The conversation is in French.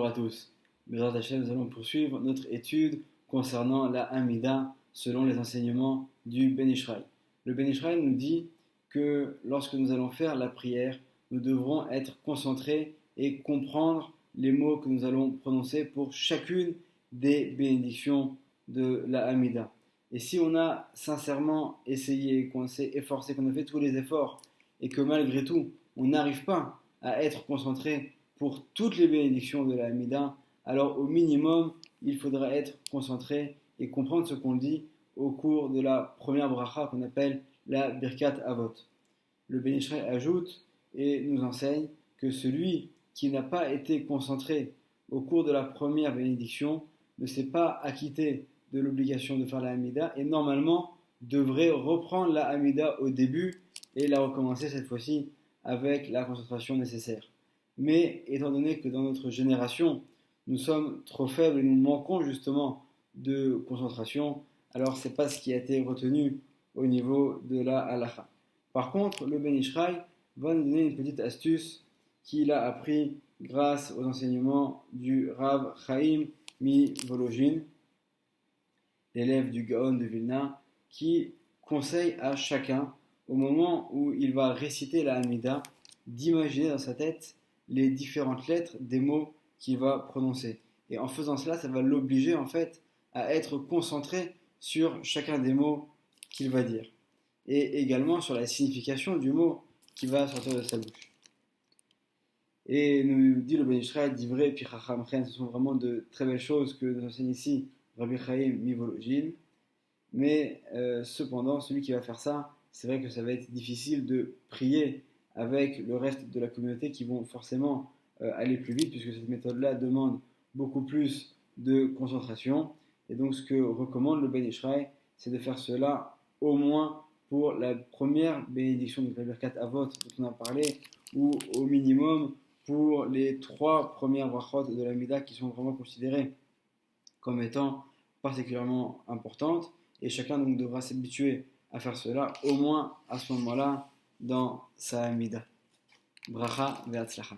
à tous. Bezrat Hashem, nous allons poursuivre notre étude concernant la Hamida selon les enseignements du Ben Ishraï. Le Ben Ishraï nous dit que lorsque nous allons faire la prière, nous devrons être concentrés et comprendre les mots que nous allons prononcer pour chacune des bénédictions de la Hamida. Et si on a sincèrement essayé, qu'on s'est efforcé, qu'on a fait tous les efforts et que malgré tout, on n'arrive pas à être concentré pour toutes les bénédictions de la Hamida, alors au minimum, il faudra être concentré et comprendre ce qu'on dit au cours de la première bracha qu'on appelle la Birkat Avot. Le Ben Ishraï ajoute et nous enseigne que celui qui n'a pas été concentré au cours de la première bénédiction ne s'est pas acquitté de l'obligation de faire la Hamida et normalement devrait reprendre la Hamida au début et la recommencer cette fois-ci avec la concentration nécessaire. Mais étant donné que dans notre génération, nous sommes trop faibles et nous manquons justement de concentration, alors ce n'est pas ce qui a été retenu au niveau de la halakha. Par contre, le Ben Ishraï va nous donner une petite astuce qu'il a appris grâce aux enseignements du Rav Chaim mi-Volojin, l'élève du Gaon de Vilna, qui conseille à chacun, au moment où il va réciter la Hamida, d'imaginer dans sa tête les différentes lettres des mots qu'il va prononcer. Et en faisant cela, ça va l'obliger en fait à être concentré sur chacun des mots qu'il va dire. Et également sur la signification du mot qui va sortir de sa bouche. Et nous dit le Ben Ishraï, d'Ivré et puis Chacham Chen, ce sont vraiment de très belles choses que nous enseigne ici Rabbi Chaim mi-Volojin. Mais cependant, celui qui va faire ça, c'est vrai que ça va être difficile de prier avec le reste de la communauté qui vont forcément aller plus vite, puisque cette méthode-là demande beaucoup plus de concentration. Et donc ce que recommande le Ben Ishraï, c'est de faire cela au moins pour la première bénédiction de la Birkat Avot dont on a parlé, ou au minimum pour les 3 premières brachot de la Hamida qui sont vraiment considérées comme étant particulièrement importantes. Et chacun donc devra s'habituer à faire cela au moins à ce moment-là dans sa Hamida. Bracha ve'atzlacha.